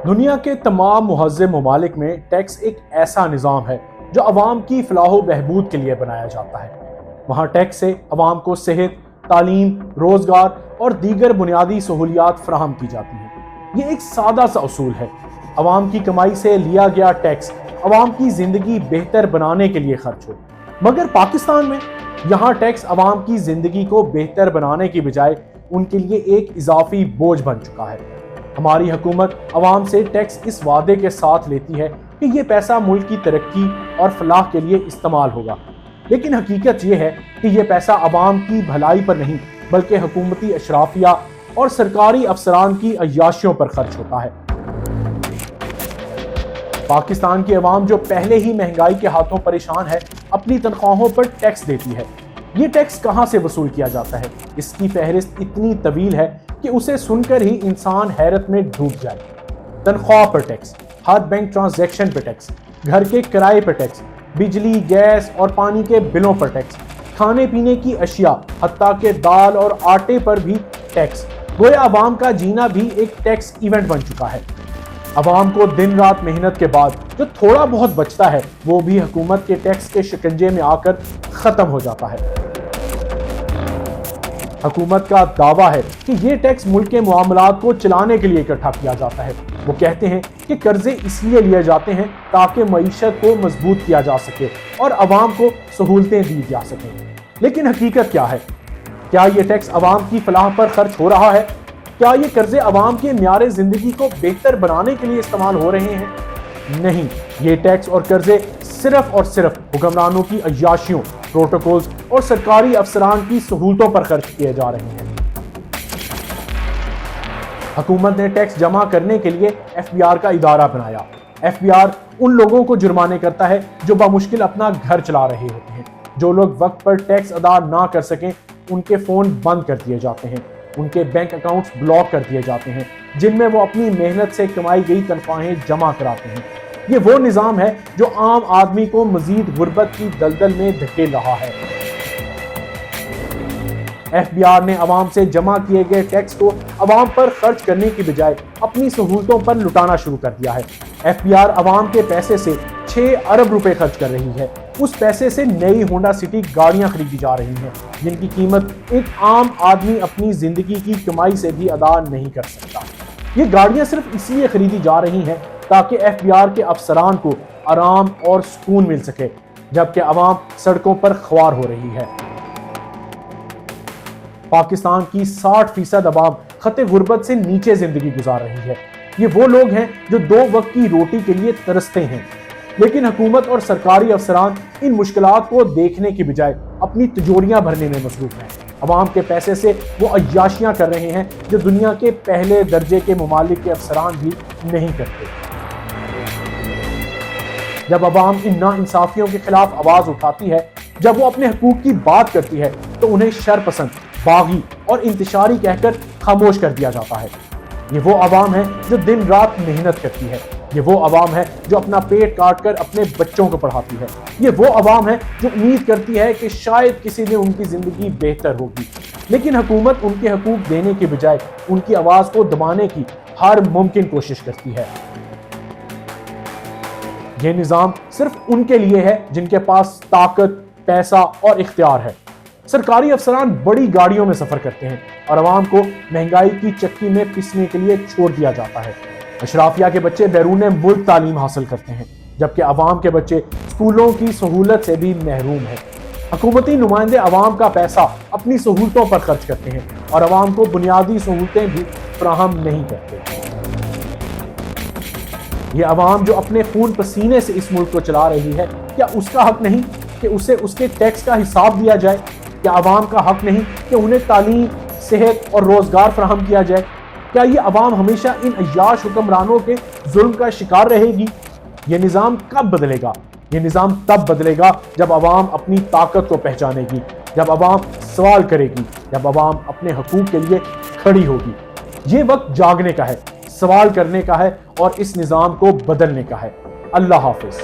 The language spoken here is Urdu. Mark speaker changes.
Speaker 1: دنیا کے تمام مہذب ممالک میں ٹیکس ایک ایسا نظام ہے جو عوام کی فلاح و بہبود کے لیے بنایا جاتا ہے۔ وہاں ٹیکس سے عوام کو صحت، تعلیم، روزگار اور دیگر بنیادی سہولیات فراہم کی جاتی ہیں۔ یہ ایک سادہ سا اصول ہے، عوام کی کمائی سے لیا گیا ٹیکس عوام کی زندگی بہتر بنانے کے لیے خرچ ہو۔ مگر پاکستان میں یہاں ٹیکس عوام کی زندگی کو بہتر بنانے کی بجائے ان کے لیے ایک اضافی بوجھ بن چکا ہے۔ ہماری حکومت عوام سے ٹیکس اس وعدے کے ساتھ لیتی ہے کہ یہ پیسہ ملک کی ترقی اور فلاح کے لیے استعمال ہوگا، لیکن حقیقت یہ ہے کہ یہ پیسہ عوام کی بھلائی پر نہیں بلکہ حکومتی اشرافیہ اور سرکاری افسران کی عیاشیوں پر خرچ ہوتا ہے۔ پاکستان کی عوام جو پہلے ہی مہنگائی کے ہاتھوں پریشان ہے، اپنی تنخواہوں پر ٹیکس دیتی ہے۔ یہ ٹیکس کہاں سے وصول کیا جاتا ہے؟ اس کی فہرست اتنی طویل ہے کہ اسے سن کر ہی انسان حیرت میں ڈوب جائے۔ تنخواہ پر ٹیکس، ہر بینک ٹرانزیکشن پر ٹیکس، گھر کے کرائے پر ٹیکس، بجلی، گیس اور پانی کے بلوں پر ٹیکس، کھانے پینے کی اشیاء حتیٰ کہ دال اور آٹے پر بھی ٹیکس۔ گویا عوام کا جینا بھی ایک ٹیکس ایونٹ بن چکا ہے۔ عوام کو دن رات محنت کے بعد جو تھوڑا بہت بچتا ہے وہ بھی حکومت کے ٹیکس کے شکنجے میں آ کر ختم ہو جاتا ہے۔ حکومت کا دعویٰ ہے کہ یہ ٹیکس ملک کے معاملات کو چلانے کے لیے اکٹھا کیا جاتا ہے۔ وہ کہتے ہیں کہ قرضے اس لیے لیے جاتے ہیں تاکہ معیشت کو مضبوط کیا جا سکے اور عوام کو سہولتیں دی جا سکیں۔ لیکن حقیقت کیا ہے؟ کیا یہ ٹیکس عوام کی فلاح پر خرچ ہو رہا ہے؟ کیا یہ قرضے عوام کے معیار زندگی کو بہتر بنانے کے لیے استعمال ہو رہے ہیں؟ نہیں، یہ ٹیکس اور قرضے صرف اور صرف حکمرانوں کی عیاشیوں، پروٹوکولز اور سرکاری افسران کی سہولتوں پر خرچ کیے جا رہے ہیں۔ حکومت نے ٹیکس جمع کرنے کے لیے FBR کا ادارہ بنایا۔ FBR ان لوگوں کو جرمانے کرتا ہے جو بمشکل اپنا گھر چلا رہے ہوتے ہیں۔ جو لوگ وقت پر ٹیکس ادا نہ کر سکیں ان کے فون بند کر دیے جاتے ہیں، ان کے بینک اکاؤنٹس بلاک کر دیے جاتے ہیں جن میں وہ اپنی محنت سے کمائی گئی تنخواہیں جمع کراتے ہیں۔ یہ وہ نظام ہے جو عام آدمی کو مزید غربت کی دلدل میں دھکیل رہا ہے۔ FBR نے عوام سے جمع کیے گئے ٹیکس کو عوام پر خرچ کرنے کی بجائے اپنی سہولتوں پر لٹانا شروع کر دیا ہے۔ FBR عوام کے پیسے سے 6 ارب روپے خرچ کر رہی ہے۔ اس پیسے سے نئی ہونڈا سٹی گاڑیاں خریدی جا رہی ہیں جن کی قیمت ایک عام آدمی اپنی زندگی کی کمائی سے بھی ادا نہیں کر سکتا۔ یہ گاڑیاں صرف اس لیے خریدی جا رہی ہیں تاکہ FBR کے افسران کو آرام اور سکون مل سکے، جبکہ عوام سڑکوں پر خوار ہو رہی ہے۔ پاکستان کی 60% عوام خط غربت سے نیچے زندگی گزار رہی ہے۔ یہ وہ لوگ ہیں جو 2 وقت کی روٹی کے لیے ترستے ہیں، لیکن حکومت اور سرکاری افسران ان مشکلات کو دیکھنے کی بجائے اپنی تجوریاں بھرنے میں مصروف ہیں۔ عوام کے پیسے سے وہ عیاشیاں کر رہے ہیں جو دنیا کے پہلے درجے کے ممالک کے افسران بھی نہیں کرتے۔ جب عوام ان ناانصافیوں کے خلاف آواز اٹھاتی ہے، جب وہ اپنے حقوق کی بات کرتی ہے تو انہیں شر پسند، باغی اور انتشاری کہہ کر خاموش کر دیا جاتا ہے۔ یہ وہ عوام ہے جو دن رات محنت کرتی ہے۔ یہ وہ عوام ہے جو اپنا پیٹ کاٹ کر اپنے بچوں کو پڑھاتی ہے۔ یہ وہ عوام ہے جو امید کرتی ہے کہ شاید کسی دن ان کی زندگی بہتر ہوگی، لیکن حکومت ان کے حقوق دینے کی بجائے ان کی آواز کو دبانے کی ہر ممکن کوشش کرتی ہے۔ یہ نظام صرف ان کے لیے ہے جن کے پاس طاقت، پیسہ اور اختیار ہے۔ سرکاری افسران بڑی گاڑیوں میں سفر کرتے ہیں اور عوام کو مہنگائی کی چکی میں پسنے کے لیے چھوڑ دیا جاتا ہے۔ اشرافیہ کے بچے بیرون ملک تعلیم حاصل کرتے ہیں، جبکہ عوام کے بچے اسکولوں کی سہولت سے بھی محروم ہیں۔ حکومتی نمائندے عوام کا پیسہ اپنی سہولتوں پر خرچ کرتے ہیں اور عوام کو بنیادی سہولتیں بھی فراہم نہیں کرتے۔ یہ عوام جو اپنے خون پسینے سے اس ملک کو چلا رہی ہے، کیا اس کا حق نہیں کہ اسے اس کے ٹیکس کا حساب دیا جائے؟ کیا عوام کا حق نہیں کہ انہیں تعلیم، صحت اور روزگار فراہم کیا جائے؟ کیا یہ عوام ہمیشہ ان عیاش حکمرانوں کے ظلم کا شکار رہے گی؟ یہ نظام کب بدلے گا؟ یہ نظام تب بدلے گا جب عوام اپنی طاقت کو پہچانے گی، جب عوام سوال کرے گی، جب عوام اپنے حقوق کے لیے کھڑی ہوگی۔ یہ وقت جاگنے کا ہے، سوال کرنے کا ہے اور اس نظام کو بدلنے کا ہے۔ اللہ حافظ۔